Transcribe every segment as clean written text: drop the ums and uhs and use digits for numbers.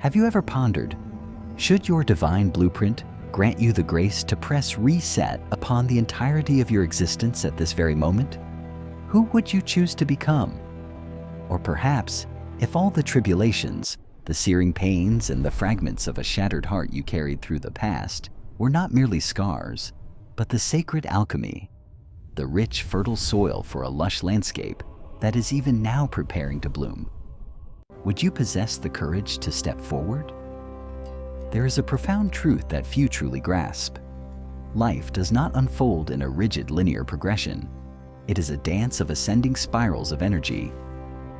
Have you ever pondered, should your divine blueprint grant you the grace to press reset upon the entirety of your existence at this very moment? Who would you choose to become? Or perhaps, if all the tribulations, the searing pains, and the fragments of a shattered heart you carried through the past were not merely scars, but the sacred alchemy, the rich, fertile soil for a lush landscape that is even now preparing to bloom, would you possess the courage to step forward? There is a profound truth that few truly grasp. Life does not unfold in a rigid linear progression. It is a dance of ascending spirals of energy,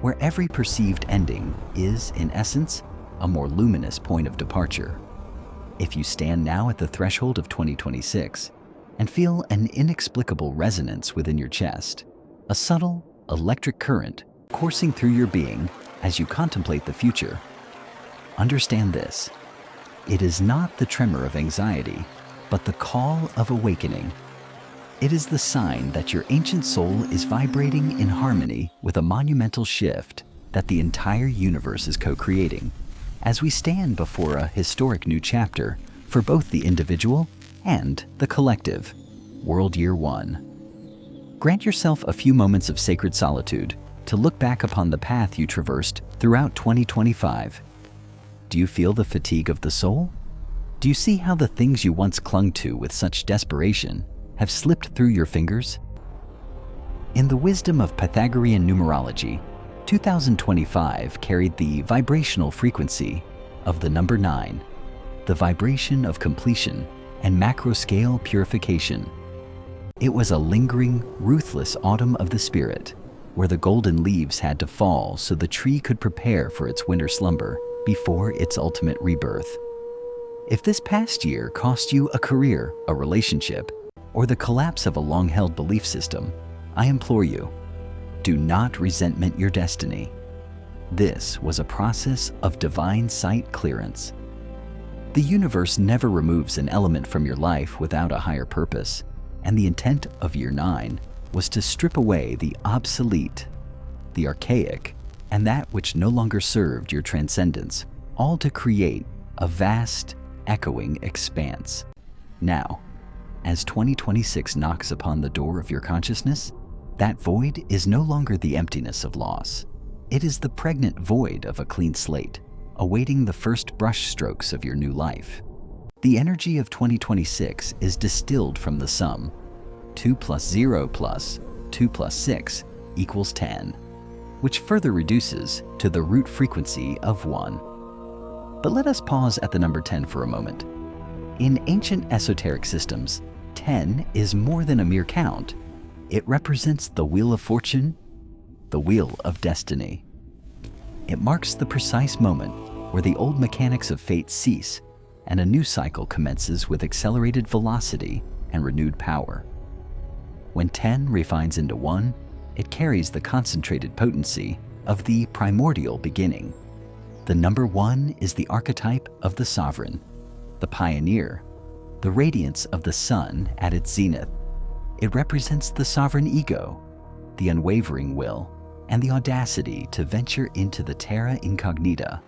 where every perceived ending is, in essence, a more luminous point of departure. If you stand now at the threshold of 2026 and feel an inexplicable resonance within your chest, a subtle, electric current coursing through your being as you contemplate the future, understand this. It is not the tremor of anxiety, but the call of awakening. It is the sign that your ancient soul is vibrating in harmony with a monumental shift that the entire universe is co-creating, as we stand before a historic new chapter for both the individual and the collective. World Year 1. Grant yourself a few moments of sacred solitude to look back upon the path you traversed throughout 2025. Do you feel the fatigue of the soul? Do you see how the things you once clung to with such desperation have slipped through your fingers? In the wisdom of Pythagorean numerology, 2025 carried the vibrational frequency of the number 9, the vibration of completion and macro-scale purification. It was a lingering, ruthless autumn of the spirit, where the golden leaves had to fall so the tree could prepare for its winter slumber before its ultimate rebirth. If this past year cost you a career, a relationship, or the collapse of a long-held belief system, I implore you, do not resentment your destiny. This was a process of divine sight clearance. The universe never removes an element from your life without a higher purpose, and the intent of Year 9 was to strip away the obsolete, the archaic, and that which no longer served your transcendence, all to create a vast, echoing expanse. Now, as 2026 knocks upon the door of your consciousness, that void is no longer the emptiness of loss. It is the pregnant void of a clean slate, awaiting the first brushstrokes of your new life. The energy of 2026 is distilled from the sum 2 plus 0 plus 2 plus 6 equals 10, which further reduces to the root frequency of 1. But let us pause at the number 10 for a moment. In ancient esoteric systems, 10 is more than a mere count. It represents the wheel of fortune, the wheel of destiny. It marks the precise moment where the old mechanics of fate cease and a new cycle commences with accelerated velocity and renewed power. When 10 refines into 1, it carries the concentrated potency of the primordial beginning. The number 1 is the archetype of the sovereign, the pioneer, the radiance of the sun at its zenith. It represents the sovereign ego, the unwavering will, and the audacity to venture into the terra incognita,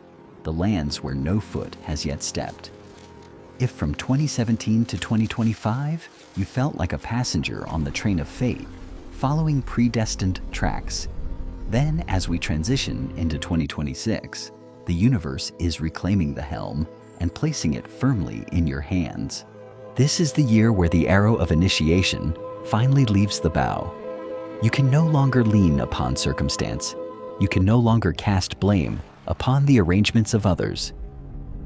the lands where no foot has yet stepped. If from 2017 to 2025, you felt like a passenger on the train of fate, following predestined tracks, then as we transition into 2026, the universe is reclaiming the helm and placing it firmly in your hands. This is the year where the arrow of initiation finally leaves the bow. You can no longer lean upon circumstance. You can no longer cast blame upon the arrangements of others.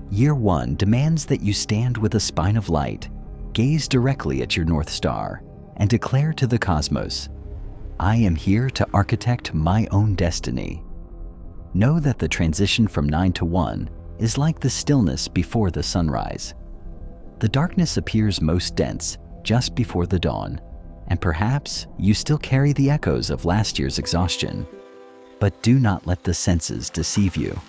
Year 1 demands that you stand with a spine of light, gaze directly at your North Star, and declare to the cosmos, I am here to architect my own destiny. Know that the transition from 9 to 1 is like the stillness before the sunrise. The darkness appears most dense just before the dawn, and perhaps you still carry the echoes of last year's exhaustion. But do not let the senses deceive you.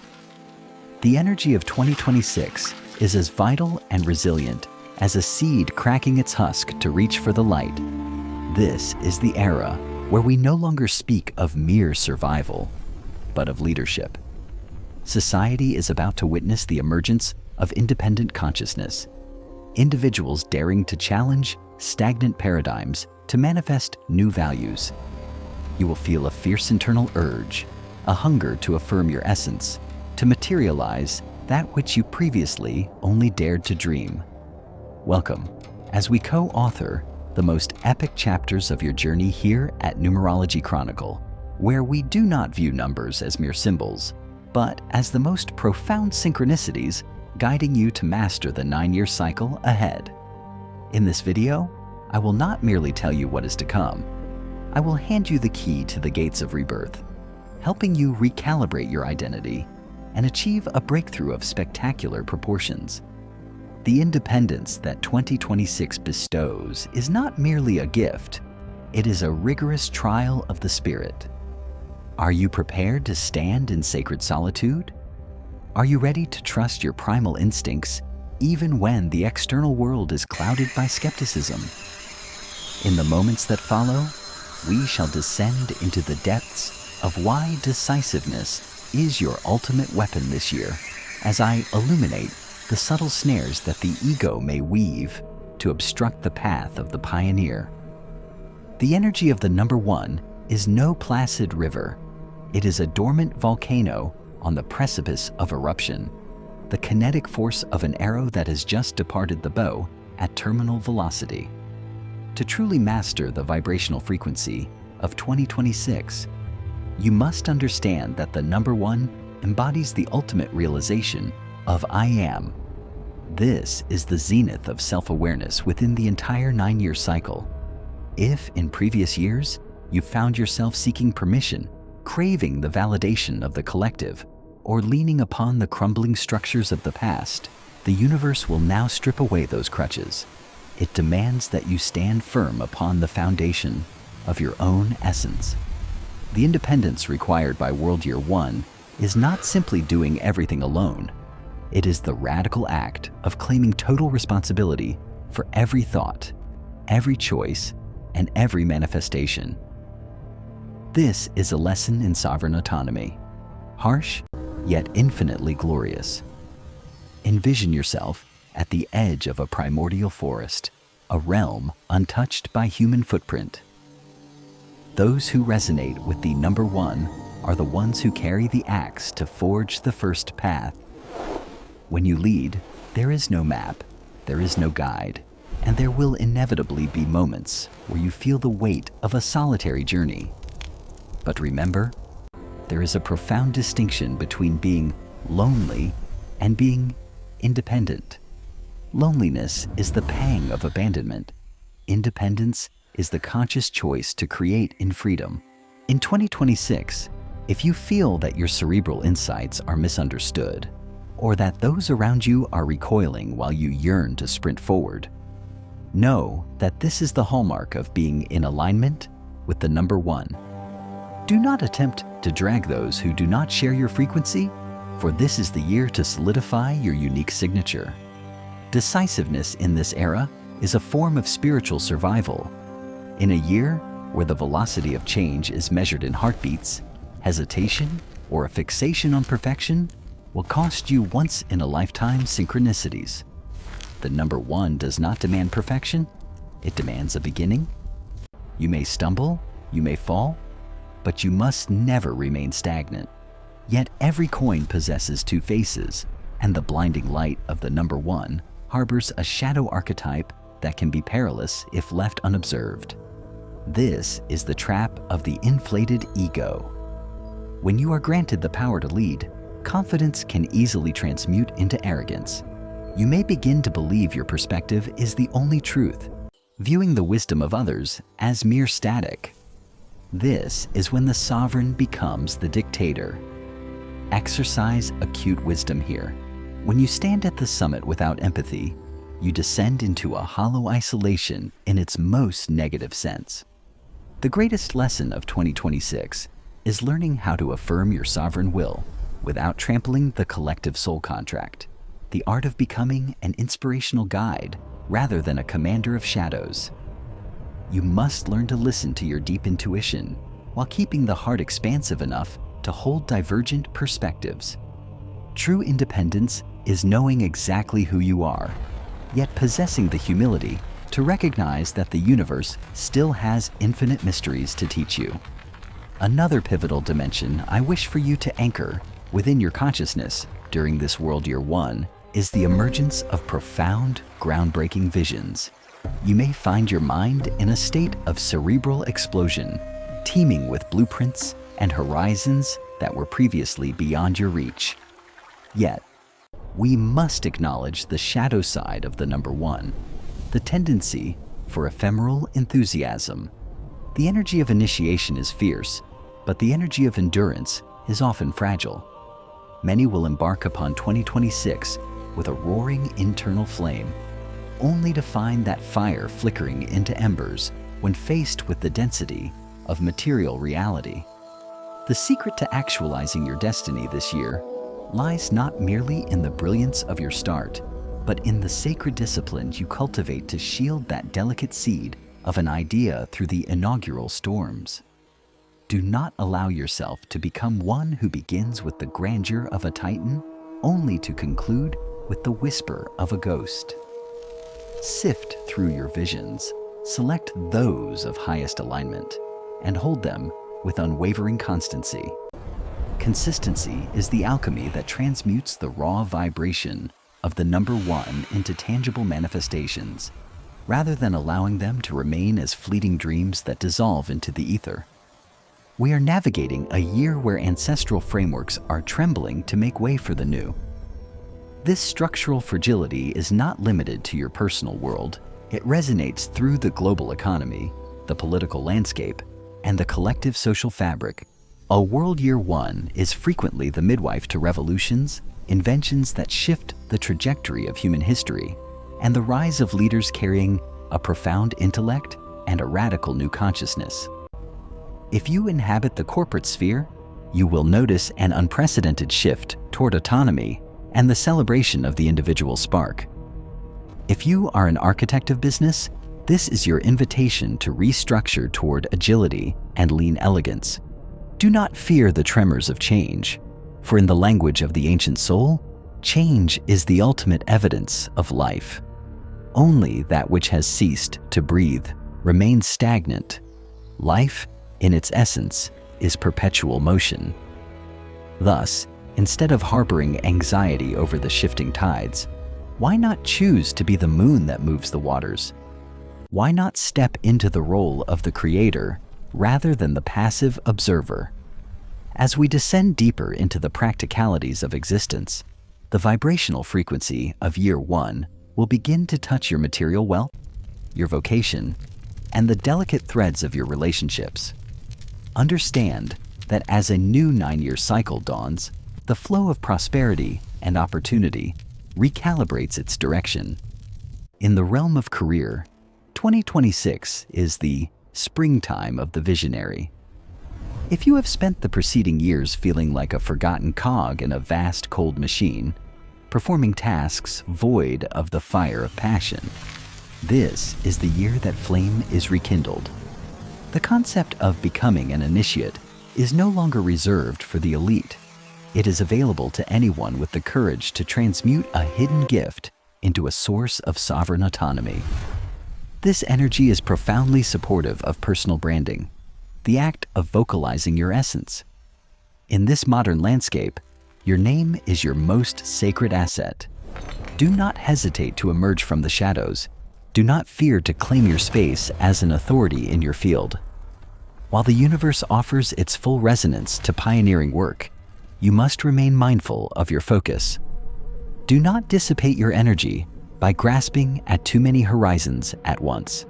The energy of 2026 is as vital and resilient as a seed cracking its husk to reach for the light. This is the era where we no longer speak of mere survival, but of leadership. society is about to witness the emergence of independent consciousness, individuals daring to challenge stagnant paradigms to manifest new values. You will feel a fierce internal urge, a hunger to affirm your essence, to materialize that which you previously only dared to dream. Welcome, as we co-author the most epic chapters of your journey here at Numerology Chronicle, where we do not view numbers as mere symbols, but as the most profound synchronicities guiding you to master the 9-year cycle ahead. In this video, I will not merely tell you what is to come. I will hand you the key to the gates of rebirth, helping you recalibrate your identity and achieve a breakthrough of spectacular proportions. The independence that 2026 bestows is not merely a gift, it is a rigorous trial of the spirit. Are you prepared to stand in sacred solitude? Are you ready to trust your primal instincts even when the external world is clouded by skepticism? In the moments that follow, we shall descend into the depths of why decisiveness is your ultimate weapon this year, as I illuminate the subtle snares that the ego may weave to obstruct the path of the pioneer. The energy of the number 1 is no placid river. It is a dormant volcano on the precipice of eruption, the kinetic force of an arrow that has just departed the bow at terminal velocity. To truly master the vibrational frequency of 2026, you must understand that the number 1 embodies the ultimate realization of I am. This is the zenith of self-awareness within the entire 9-year cycle. If in previous years you found yourself seeking permission, craving the validation of the collective, or leaning upon the crumbling structures of the past, the universe will now strip away those crutches. It demands that you stand firm upon the foundation of your own essence. The independence required by World Year 1 is not simply doing everything alone. It is the radical act of claiming total responsibility for every thought, every choice, and every manifestation. This is a lesson in sovereign autonomy, harsh yet infinitely glorious. Envision yourself at the edge of a primordial forest, a realm untouched by human footprint. Those who resonate with the number 1 are the ones who carry the axe to forge the first path. When you lead, there is no map, there is no guide, and there will inevitably be moments where you feel the weight of a solitary journey. But remember, there is a profound distinction between being lonely and being independent. Loneliness is the pang of abandonment. Independence is the conscious choice to create in freedom. In 2026, if you feel that your cerebral insights are misunderstood, or that those around you are recoiling while you yearn to sprint forward, know that this is the hallmark of being in alignment with the number 1. Do not attempt to drag those who do not share your frequency, for this is the year to solidify your unique signature. Decisiveness in this era is a form of spiritual survival. In a year where the velocity of change is measured in heartbeats, hesitation or a fixation on perfection will cost you once-in-a-lifetime synchronicities. The number 1 does not demand perfection, it demands a beginning. You may stumble, you may fall, but you must never remain stagnant. Yet every coin possesses 2 faces, and the blinding light of the number 1 harbors a shadow archetype that can be perilous if left unobserved. This is the trap of the inflated ego. When you are granted the power to lead, confidence can easily transmute into arrogance. You may begin to believe your perspective is the only truth, viewing the wisdom of others as mere static. This is when the sovereign becomes the dictator. Exercise acute wisdom here. When you stand at the summit without empathy, you descend into a hollow isolation in its most negative sense. The greatest lesson of 2026 is learning how to affirm your sovereign will without trampling the collective soul contract, the art of becoming an inspirational guide rather than a commander of shadows. You must learn to listen to your deep intuition while keeping the heart expansive enough to hold divergent perspectives. True independence is knowing exactly who you are, yet possessing the humility to recognize that the universe still has infinite mysteries to teach you. Another pivotal dimension I wish for you to anchor within your consciousness during this World Year 1 is the emergence of profound, groundbreaking visions. You may find your mind in a state of cerebral explosion, teeming with blueprints and horizons that were previously beyond your reach. Yet, we must acknowledge the shadow side of the number 1, the tendency for ephemeral enthusiasm. The energy of initiation is fierce, but the energy of endurance is often fragile. Many will embark upon 2026 with a roaring internal flame, only to find that fire flickering into embers when faced with the density of material reality. The secret to actualizing your destiny this year lies not merely in the brilliance of your start, but in the sacred disciplines you cultivate to shield that delicate seed of an idea through the inaugural storms. Do not allow yourself to become one who begins with the grandeur of a titan, only to conclude with the whisper of a ghost. Sift through your visions, select those of highest alignment, and hold them with unwavering constancy. Consistency is the alchemy that transmutes the raw vibration of the number 1 into tangible manifestations, rather than allowing them to remain as fleeting dreams that dissolve into the ether. We are navigating a year where ancestral frameworks are trembling to make way for the new. This structural fragility is not limited to your personal world. It resonates through the global economy, the political landscape, and the collective social fabric. A World Year 1 is frequently the midwife to revolutions, inventions that shift the trajectory of human history, and the rise of leaders carrying a profound intellect and a radical new consciousness. If you inhabit the corporate sphere, you will notice an unprecedented shift toward autonomy and the celebration of the individual spark. If you are an architect of business, this is your invitation to restructure toward agility and lean elegance. Do not fear the tremors of change, for in the language of the ancient soul, change is the ultimate evidence of life. Only that which has ceased to breathe remains stagnant. Life, in its essence, is perpetual motion. Thus, instead of harboring anxiety over the shifting tides, why not choose to be the moon that moves the waters? Why not step into the role of the creator rather than the passive observer? As we descend deeper into the practicalities of existence, the vibrational frequency of Year 1 will begin to touch your material wealth, your vocation, and the delicate threads of your relationships. Understand that as a new 9-year cycle dawns, the flow of prosperity and opportunity recalibrates its direction. In the realm of career, 2026 is the springtime of the visionary. If you have spent the preceding years feeling like a forgotten cog in a vast cold machine, performing tasks void of the fire of passion, this is the year that flame is rekindled. The concept of becoming an initiate is no longer reserved for the elite. It is available to anyone with the courage to transmute a hidden gift into a source of sovereign autonomy. This energy is profoundly supportive of personal branding, the act of vocalizing your essence. In this modern landscape, your name is your most sacred asset. Do not hesitate to emerge from the shadows. Do not fear to claim your space as an authority in your field. While the universe offers its full resonance to pioneering work, you must remain mindful of your focus. Do not dissipate your energy by grasping at too many horizons at once.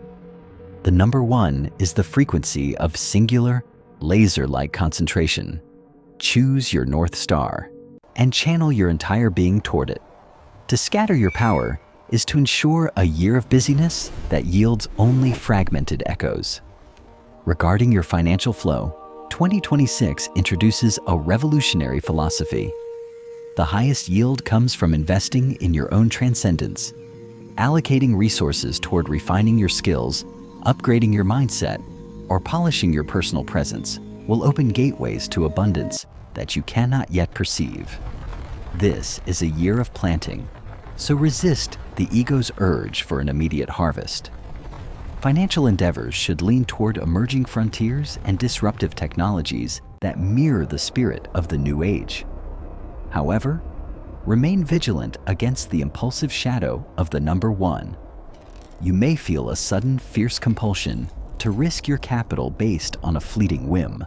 The number 1 is the frequency of singular, laser-like concentration. Choose your North Star and channel your entire being toward it. To scatter your power is to ensure a year of busyness that yields only fragmented echoes. Regarding your financial flow, 2026 introduces a revolutionary philosophy. The highest yield comes from investing in your own transcendence. Allocating resources toward refining your skills, upgrading your mindset, or polishing your personal presence will open gateways to abundance that you cannot yet perceive. This is a year of planting, so resist the ego's urge for an immediate harvest. Financial endeavors should lean toward emerging frontiers and disruptive technologies that mirror the spirit of the new age. However, remain vigilant against the impulsive shadow of the number 1. You may feel a sudden, fierce compulsion to risk your capital based on a fleeting whim.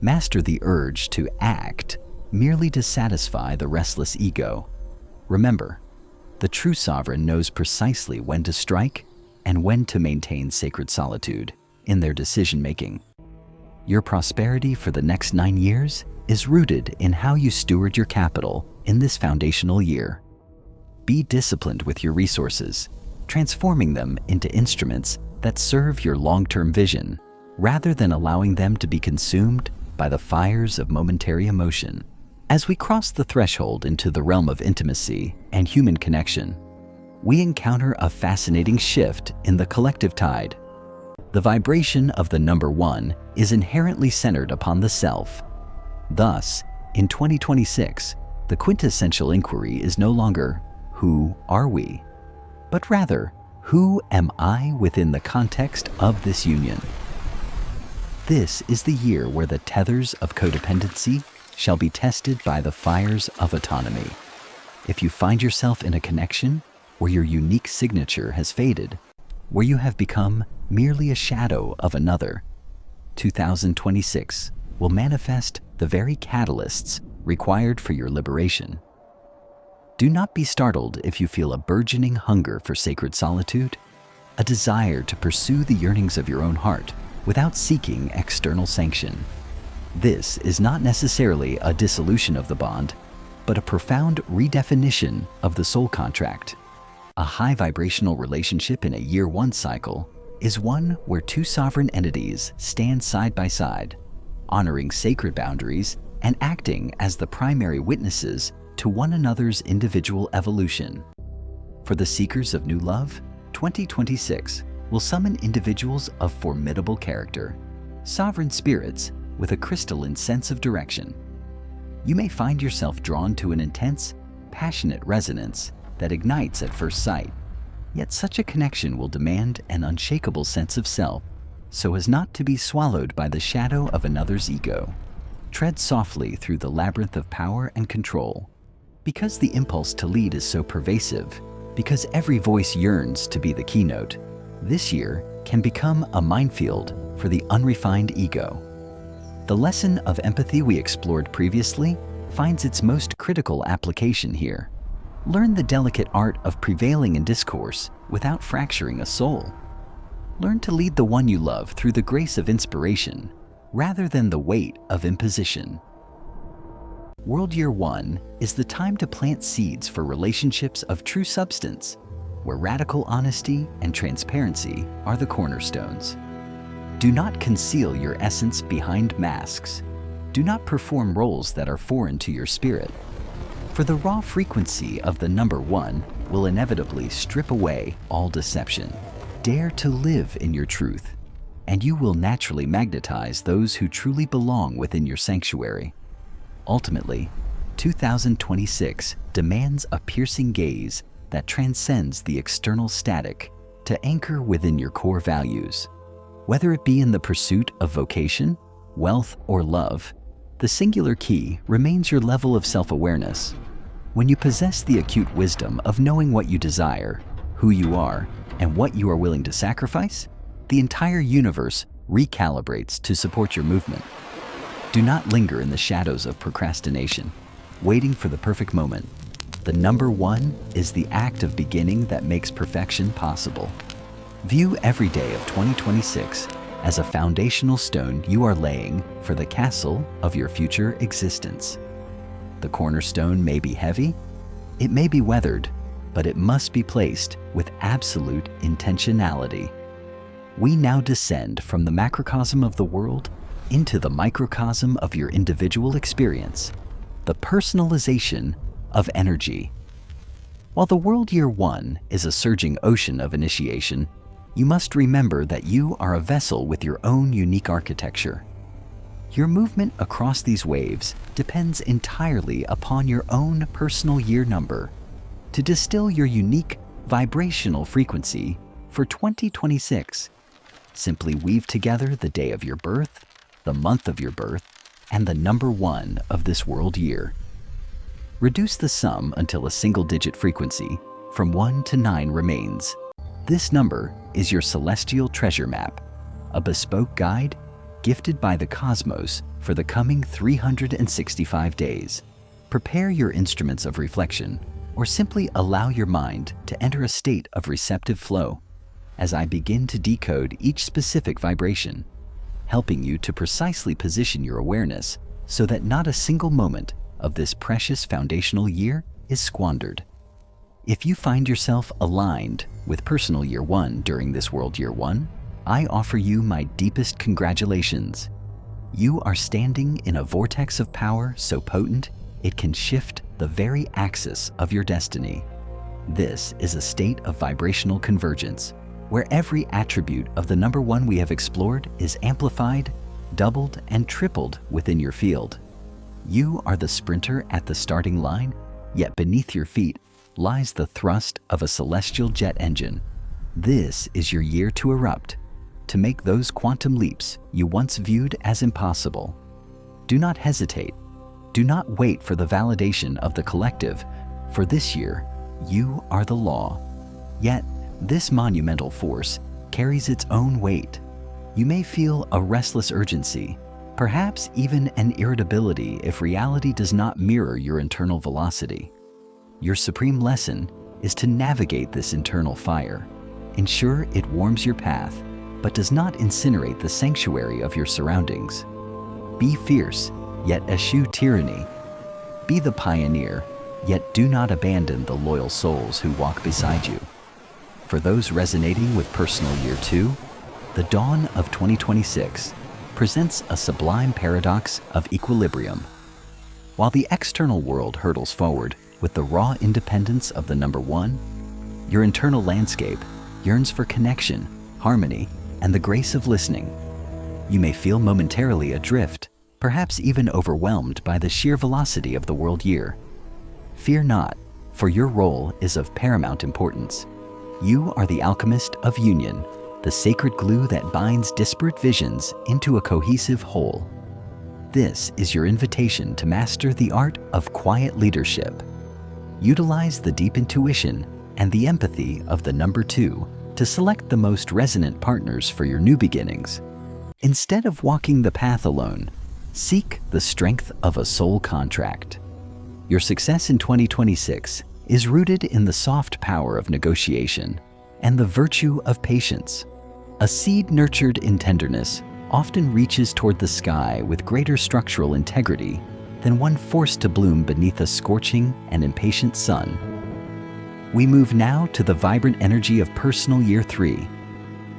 Master the urge to act merely to satisfy the restless ego. Remember, the true sovereign knows precisely when to strike and when to maintain sacred solitude in their decision-making. Your prosperity for the next 9 years is rooted in how you steward your capital in this foundational year. Be disciplined with your resources, transforming them into instruments that serve your long-term vision, rather than allowing them to be consumed by the fires of momentary emotion. As we cross the threshold into the realm of intimacy and human connection, we encounter a fascinating shift in the collective tide. The vibration of the number 1 is inherently centered upon the self. Thus, in 2026, the quintessential inquiry is no longer, who are we? But rather, who am I within the context of this union? This is the year where the tethers of codependency shall be tested by the fires of autonomy. If you find yourself in a connection where your unique signature has faded, where you have become merely a shadow of another, 2026 will manifest the very catalysts required for your liberation. Do not be startled if you feel a burgeoning hunger for sacred solitude, a desire to pursue the yearnings of your own heart without seeking external sanction. This is not necessarily a dissolution of the bond, but a profound redefinition of the soul contract. A high vibrational relationship in a year 1 cycle is one where 2 sovereign entities stand side by side, honoring sacred boundaries and acting as the primary witnesses to one another's individual evolution. For the seekers of new love, 2026 will summon individuals of formidable character, sovereign spirits with a crystalline sense of direction. You may find yourself drawn to an intense, passionate resonance that ignites at first sight, yet such a connection will demand an unshakable sense of self, so as not to be swallowed by the shadow of another's ego. Tread softly through the labyrinth of power and control. Because the impulse to lead is so pervasive, because every voice yearns to be the keynote, this year can become a minefield for the unrefined ego. The lesson of empathy we explored previously finds its most critical application here. Learn the delicate art of prevailing in discourse without fracturing a soul. Learn to lead the one you love through the grace of inspiration rather than the weight of imposition. World Year 1 is the time to plant seeds for relationships of true substance, where radical honesty and transparency are the cornerstones. Do not conceal your essence behind masks. Do not perform roles that are foreign to your spirit. For the raw frequency of the number 1 will inevitably strip away all deception. Dare to live in your truth, and you will naturally magnetize those who truly belong within your sanctuary. Ultimately, 2026 demands a piercing gaze that transcends the external static to anchor within your core values. Whether it be in the pursuit of vocation, wealth, or love, the singular key remains your level of self-awareness. When you possess the acute wisdom of knowing what you desire, who you are, and what you are willing to sacrifice, the entire universe recalibrates to support your movement. Do not linger in the shadows of procrastination, waiting for the perfect moment. The number 1 is the act of beginning that makes perfection possible. View every day of 2026 as a foundational stone you are laying for the castle of your future existence. The cornerstone may be heavy, it may be weathered, but it must be placed with absolute intentionality. We now descend from the macrocosm of the world into the microcosm of your individual experience, the personalization of energy. While the World Year 1 is a surging ocean of initiation, you must remember that you are a vessel with your own unique architecture. Your movement across these waves depends entirely upon your own personal year number. To distill your unique vibrational frequency for 2026, simply weave together the day of your birth, the month of your birth, and the number 1 of this world year. Reduce the sum until a single-digit frequency from 1 to 9 remains. This number is your celestial treasure map, a bespoke guide gifted by the cosmos for the coming 365 days. Prepare your instruments of reflection, or simply allow your mind to enter a state of receptive flow as I begin to decode each specific vibration, helping you to precisely position your awareness so that not a single moment of this precious foundational year is squandered. If you find yourself aligned with personal year 1 during this world year 1, I offer you my deepest congratulations. You are standing in a vortex of power so potent it can shift the very axis of your destiny. This is a state of vibrational convergence, where every attribute of the number 1 we have explored is amplified, doubled, and tripled within your field. You are the sprinter at the starting line, yet beneath your feet lies the thrust of a celestial jet engine. This is your year to erupt, to make those quantum leaps you once viewed as impossible. Do not hesitate. Do not wait for the validation of the collective, for this year, you are the law. Yet, this monumental force carries its own weight. You may feel a restless urgency, perhaps even an irritability if reality does not mirror your internal velocity. Your supreme lesson is to navigate this internal fire. Ensure it warms your path, but does not incinerate the sanctuary of your surroundings. Be fierce, yet eschew tyranny. Be the pioneer, yet do not abandon the loyal souls who walk beside you. For those resonating with personal year 2, the dawn of 2026 presents a sublime paradox of equilibrium. While the external world hurtles forward with the raw independence of the number 1, your internal landscape yearns for connection, harmony, and the grace of listening. You may feel momentarily adrift, perhaps even overwhelmed by the sheer velocity of the world year. Fear not, for your role is of paramount importance. You are the alchemist of union, the sacred glue that binds disparate visions into a cohesive whole. This is your invitation to master the art of quiet leadership. Utilize the deep intuition and the empathy of the number 2 to select the most resonant partners for your new beginnings. Instead of walking the path alone, seek the strength of a soul contract. Your success in 2026 is rooted in the soft power of negotiation and the virtue of patience. A seed nurtured in tenderness often reaches toward the sky with greater structural integrity than one forced to bloom beneath a scorching and impatient sun. We move now to the vibrant energy of personal year 3,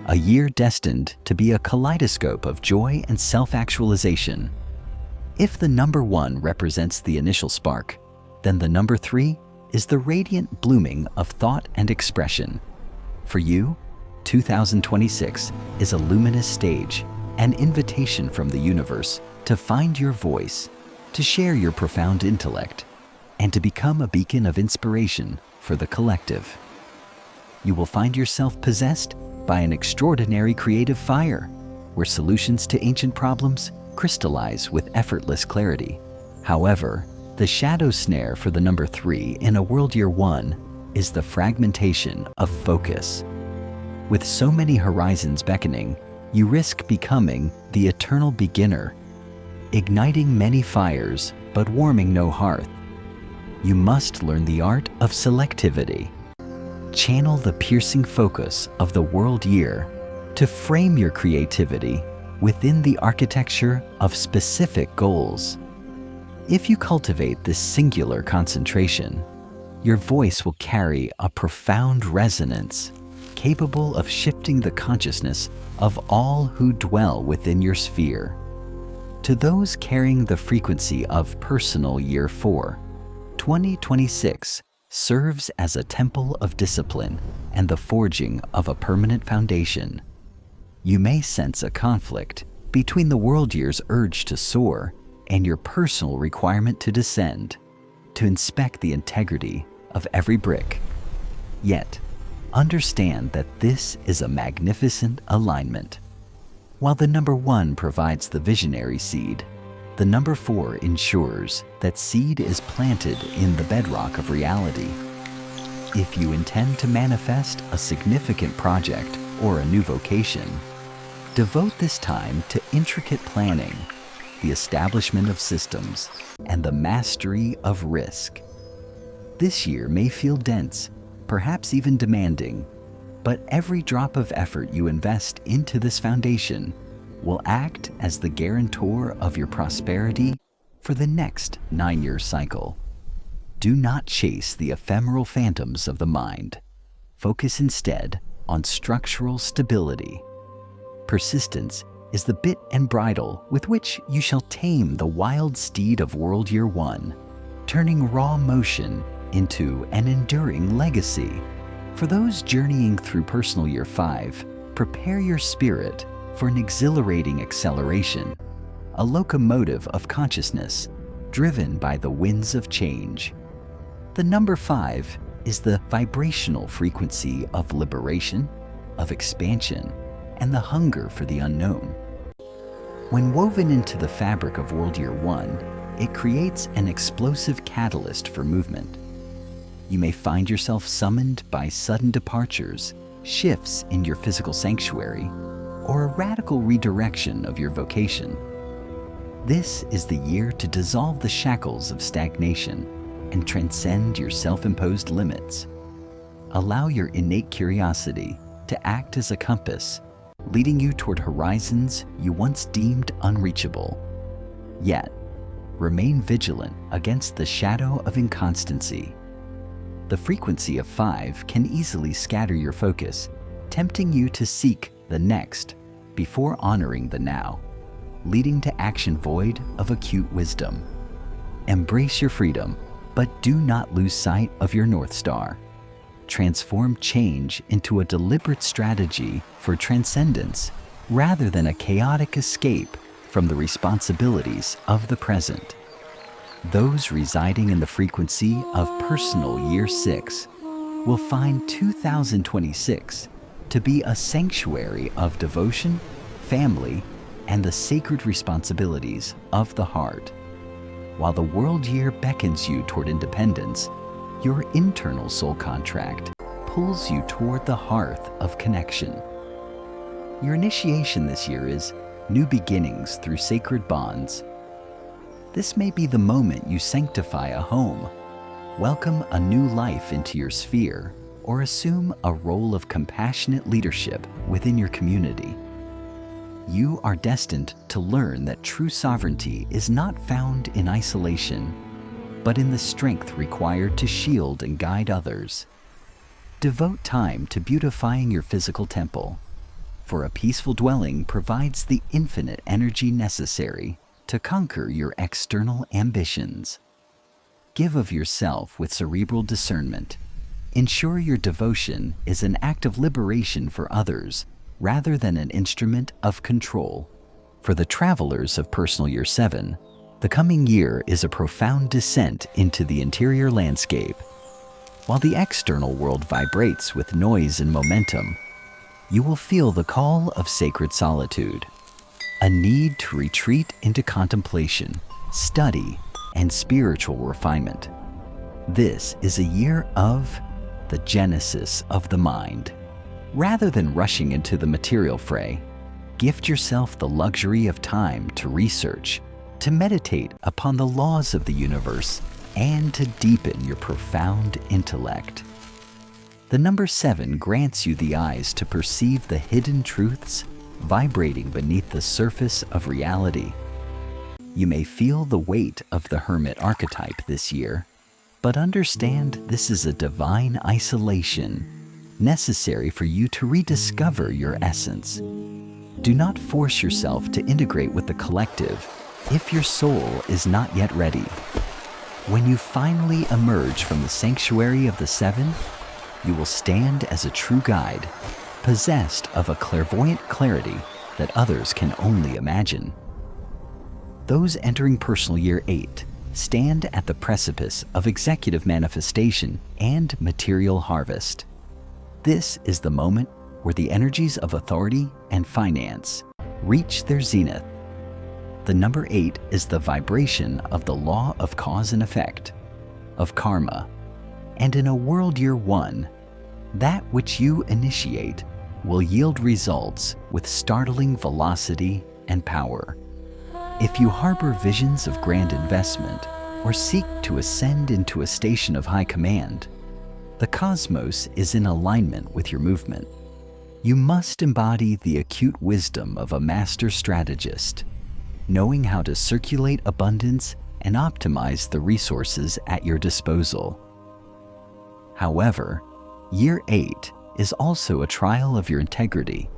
a year destined to be a kaleidoscope of joy and self-actualization. If the number 1 represents the initial spark, then the number 3 is the radiant blooming of thought and expression. For you, 2026 is a luminous stage, an invitation from the universe to find your voice, to share your profound intellect, and to become a beacon of inspiration for the collective. You will find yourself possessed by an extraordinary creative fire, where solutions to ancient problems crystallize with effortless clarity. However, the shadow snare for the number 3 in a world year 1 is the fragmentation of focus. With so many horizons beckoning, you risk becoming the eternal beginner, igniting many fires but warming no hearth. You must learn the art of selectivity. Channel the piercing focus of the world year to frame your creativity within the architecture of specific goals. If you cultivate this singular concentration, your voice will carry a profound resonance, capable of shifting the consciousness of all who dwell within your sphere. To those carrying the frequency of personal year 4, 2026 serves as a temple of discipline and the forging of a permanent foundation. You may sense a conflict between the world year's urge to soar and your personal requirement to descend, to inspect the integrity of every brick. Yet, understand that this is a magnificent alignment. While the number 1 provides the visionary seed, the number 4 ensures that seed is planted in the bedrock of reality. If you intend to manifest a significant project or a new vocation, devote this time to intricate planning, the establishment of systems, and the mastery of risk. This year may feel dense, perhaps even demanding, but every drop of effort you invest into this foundation will act as the guarantor of your prosperity for the next 9-year cycle. Do not chase the ephemeral phantoms of the mind. Focus instead on structural stability. Persistence is the bit and bridle with which you shall tame the wild steed of World Year 1, turning raw motion into an enduring legacy. For those journeying through Personal Year 5, prepare your spirit for an exhilarating acceleration, a locomotive of consciousness driven by the winds of change. The number 5 is the vibrational frequency of liberation, of expansion, and the hunger for the unknown. When woven into the fabric of World Year 1, it creates an explosive catalyst for movement. You may find yourself summoned by sudden departures, shifts in your physical sanctuary, or a radical redirection of your vocation. This is the year to dissolve the shackles of stagnation and transcend your self-imposed limits. Allow your innate curiosity to act as a compass, leading you toward horizons you once deemed unreachable. Yet, remain vigilant against the shadow of inconstancy. The frequency of 5 can easily scatter your focus, tempting you to seek the next before honoring the now, leading to action void of acute wisdom. Embrace your freedom, but do not lose sight of your North Star. Transform change into a deliberate strategy for transcendence rather than a chaotic escape from the responsibilities of the present. Those residing in the frequency of Personal Year 6 will find 2026 to be a sanctuary of devotion, family, and the sacred responsibilities of the heart. While the world year beckons you toward independence, your internal soul contract pulls you toward the hearth of connection. Your initiation this year is new beginnings through sacred bonds. This may be the moment you sanctify a home, welcome a new life into your sphere, or assume a role of compassionate leadership within your community. You are destined to learn that true sovereignty is not found in isolation, but in the strength required to shield and guide others. Devote time to beautifying your physical temple, for a peaceful dwelling provides the infinite energy necessary to conquer your external ambitions. Give of yourself with cerebral discernment. Ensure your devotion is an act of liberation for others rather than an instrument of control. For the travelers of Personal Year 7, the coming year is a profound descent into the interior landscape. While the external world vibrates with noise and momentum, you will feel the call of sacred solitude, a need to retreat into contemplation, study, and spiritual refinement. This is a year of the genesis of the mind. Rather than rushing into the material fray, gift yourself the luxury of time to research, to meditate upon the laws of the universe, and to deepen your profound intellect. The number 7 grants you the eyes to perceive the hidden truths vibrating beneath the surface of reality. You may feel the weight of the hermit archetype this year, but understand this is a divine isolation necessary for you to rediscover your essence. Do not force yourself to integrate with the collective if your soul is not yet ready. When you finally emerge from the sanctuary of the 7, you will stand as a true guide, possessed of a clairvoyant clarity that others can only imagine. Those entering personal year 8 stand at the precipice of executive manifestation and material harvest. This is the moment where the energies of authority and finance reach their zenith. The number 8 is the vibration of the law of cause and effect, of karma, and in a world year 1, that which you initiate will yield results with startling velocity and power. If you harbor visions of grand investment or seek to ascend into a station of high command, the cosmos is in alignment with your movement. You must embody the acute wisdom of a master strategist, knowing how to circulate abundance and optimize the resources at your disposal. However, year 8 is also a trial of your integrity.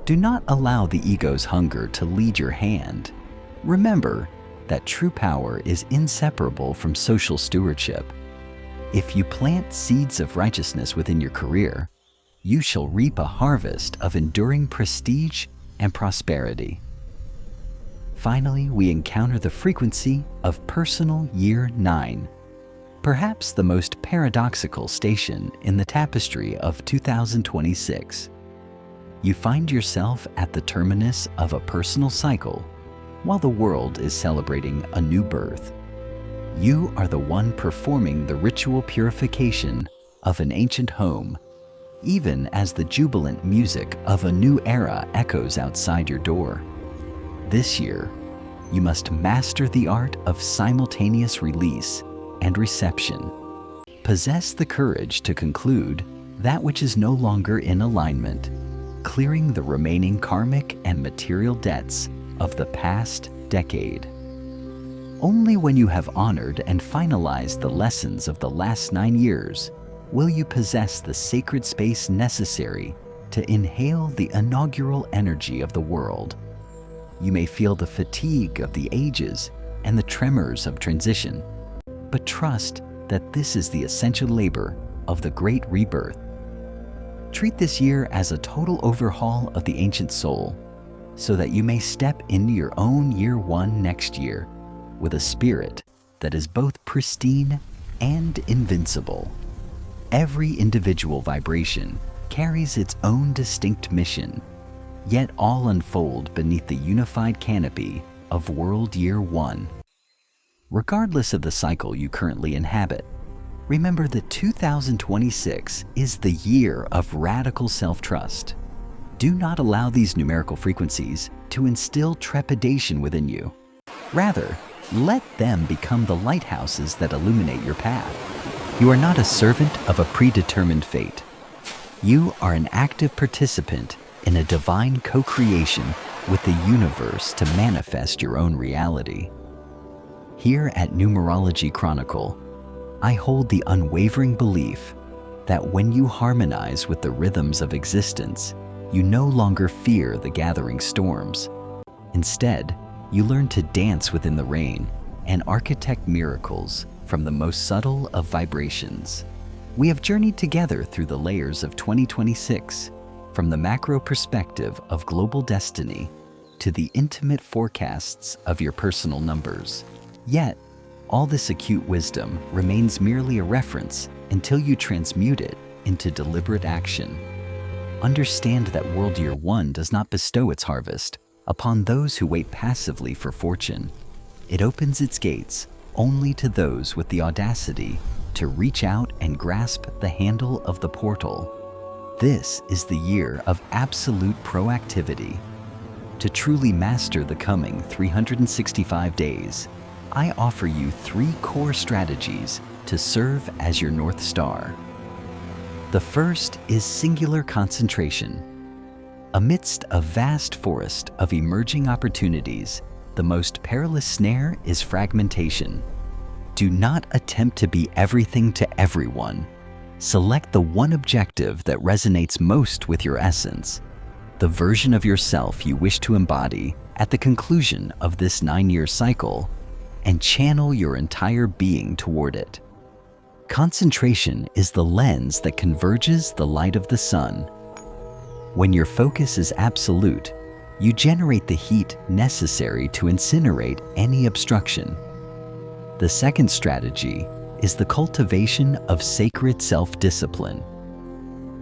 Do not allow the ego's hunger to lead your hand. Remember that true power is inseparable from social stewardship. If you plant seeds of righteousness within your career, you shall reap a harvest of enduring prestige and prosperity. Finally, we encounter the frequency of personal year 9, perhaps the most paradoxical station in the tapestry of 2026. You find yourself at the terminus of a personal cycle while the world is celebrating a new birth. You are the one performing the ritual purification of an ancient home, even as the jubilant music of a new era echoes outside your door. This year, you must master the art of simultaneous release and reception. Possess the courage to conclude that which is no longer in alignment, clearing the remaining karmic and material debts of the past decade. Only when you have honored and finalized the lessons of the last 9 years will you possess the sacred space necessary to inhale the inaugural energy of the world. You may feel the fatigue of the ages and the tremors of transition, but trust that this is the essential labor of the great rebirth. Treat this year as a total overhaul of the ancient soul, so that you may step into your own year 1 next year with a spirit that is both pristine and invincible. Every individual vibration carries its own distinct mission, yet all unfold beneath the unified canopy of World Year 1. Regardless of the cycle you currently inhabit, remember that 2026 is the year of radical self-trust. Do not allow these numerical frequencies to instill trepidation within you. Rather, let them become the lighthouses that illuminate your path. You are not a servant of a predetermined fate. You are an active participant in a divine co-creation with the universe to manifest your own reality. Here at Numerology Chronicle, I hold the unwavering belief that when you harmonize with the rhythms of existence, you no longer fear the gathering storms. Instead, you learn to dance within the rain and architect miracles from the most subtle of vibrations. We have journeyed together through the layers of 2026, from the macro perspective of global destiny to the intimate forecasts of your personal numbers. Yet, all this acute wisdom remains merely a reference until you transmute it into deliberate action. Understand that World Year 1 does not bestow its harvest upon those who wait passively for fortune. It opens its gates only to those with the audacity to reach out and grasp the handle of the portal. This is the year of absolute proactivity. To truly master the coming 365 days, I offer you 3 core strategies to serve as your North Star. The first is singular concentration. Amidst a vast forest of emerging opportunities, the most perilous snare is fragmentation. Do not attempt to be everything to everyone. Select the one objective that resonates most with your essence, the version of yourself you wish to embody at the conclusion of this 9-year cycle, and channel your entire being toward it. Concentration is the lens that converges the light of the sun. When your focus is absolute, You generate the heat necessary to incinerate any obstruction. The second strategy is the cultivation of sacred self-discipline.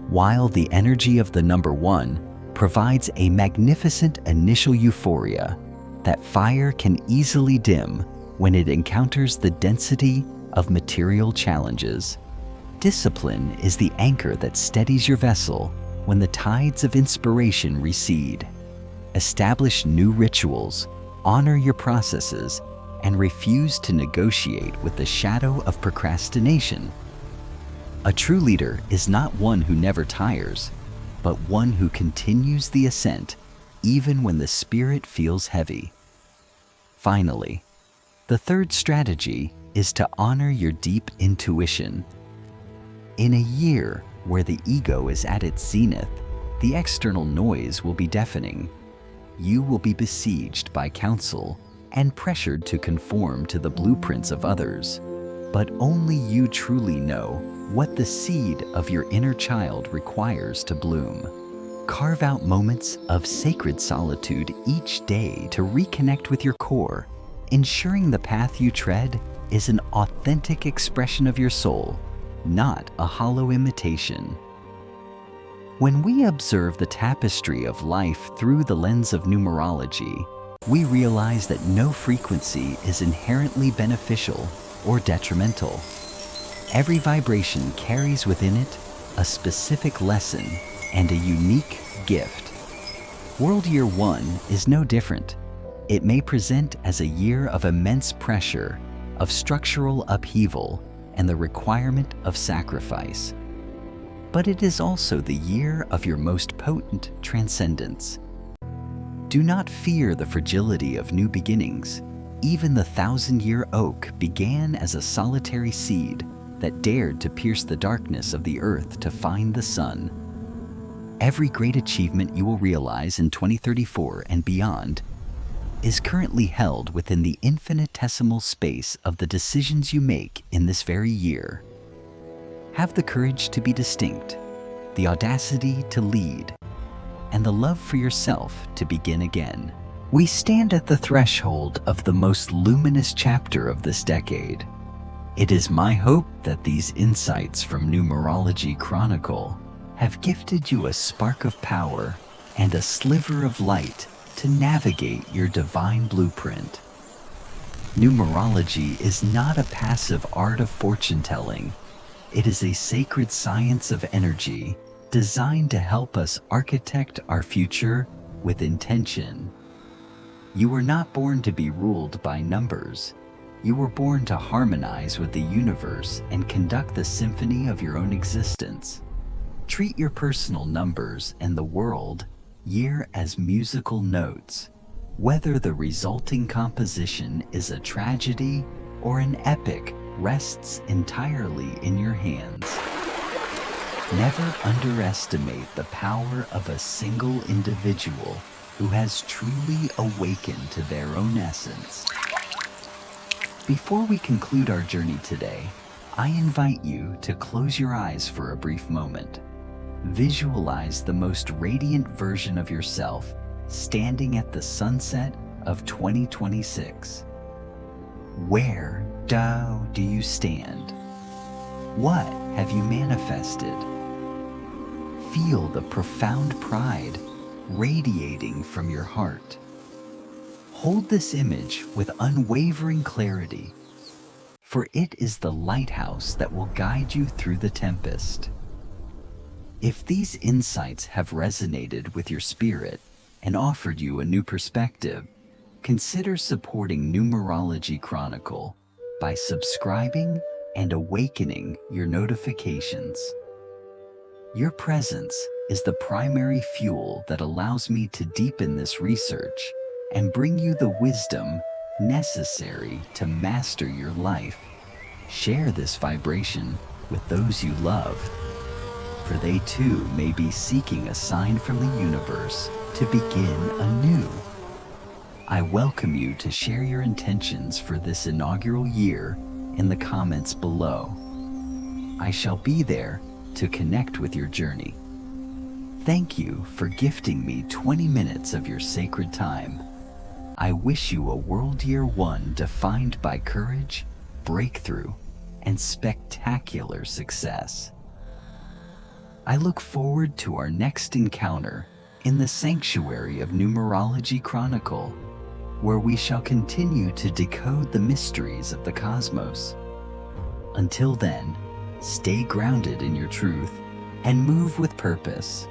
While the energy of the number 1 provides a magnificent initial euphoria, that fire can easily dim when it encounters the density of material challenges. Discipline is the anchor that steadies your vessel when the tides of inspiration recede. Establish new rituals, honor your processes, and refuse to negotiate with the shadow of procrastination. A true leader is not one who never tires, but one who continues the ascent even when the spirit feels heavy. Finally, the third strategy is to honor your deep intuition. In a year where the ego is at its zenith, the external noise will be deafening. You will be besieged by counsel and pressured to conform to the blueprints of others. But only you truly know what the seed of your inner child requires to bloom. Carve out moments of sacred solitude each day to reconnect with your core, ensuring the path you tread is an authentic expression of your soul, not a hollow imitation. When we observe the tapestry of life through the lens of numerology, we realize that no frequency is inherently beneficial or detrimental. Every vibration carries within it a specific lesson and a unique gift. World Year 1 is no different. It may present as a year of immense pressure, of structural upheaval, and the requirement of sacrifice. But it is also the year of your most potent transcendence. Do not fear the fragility of new beginnings. Even the 1,000-year oak began as a solitary seed that dared to pierce the darkness of the earth to find the sun. Every great achievement you will realize in 2034 and beyond is currently held within the infinitesimal space of the decisions you make in this very year. Have the courage to be distinct, the audacity to lead, and the love for yourself to begin again. We stand at the threshold of the most luminous chapter of this decade. It is my hope that these insights from Numerology Chronicle have gifted you a spark of power and a sliver of light to navigate your divine blueprint. Numerology is not a passive art of fortune-telling. It is a sacred science of energy designed to help us architect our future with intention. You were not born to be ruled by numbers. You were born to harmonize with the universe and conduct the symphony of your own existence. Treat your personal numbers and the world year as musical notes. Whether the resulting composition is a tragedy or an epic rests entirely in your hands. Never underestimate the power of a single individual who has truly awakened to their own essence. Before we conclude our journey today, I invite you to close your eyes for a brief moment. Visualize the most radiant version of yourself standing at the sunset of 2026. Where do you stand? What have you manifested? Feel the profound pride radiating from your heart. Hold this image with unwavering clarity, for it is the lighthouse that will guide you through the tempest. If these insights have resonated with your spirit and offered you a new perspective, consider supporting Numerology Chronicle by subscribing and awakening your notifications. Your presence is the primary fuel that allows me to deepen this research and bring you the wisdom necessary to master your life. Share this vibration with those you love, for they too may be seeking a sign from the universe to begin anew. I welcome you to share your intentions for this inaugural year in the comments below. I shall be there to connect with your journey. Thank you for gifting me 20 minutes of your sacred time. I wish you a world year one defined by courage, breakthrough, and spectacular success. I look forward to our next encounter in the sanctuary of Numerology Chronicle, where we shall continue to decode the mysteries of the cosmos. Until then, stay grounded in your truth and move with purpose.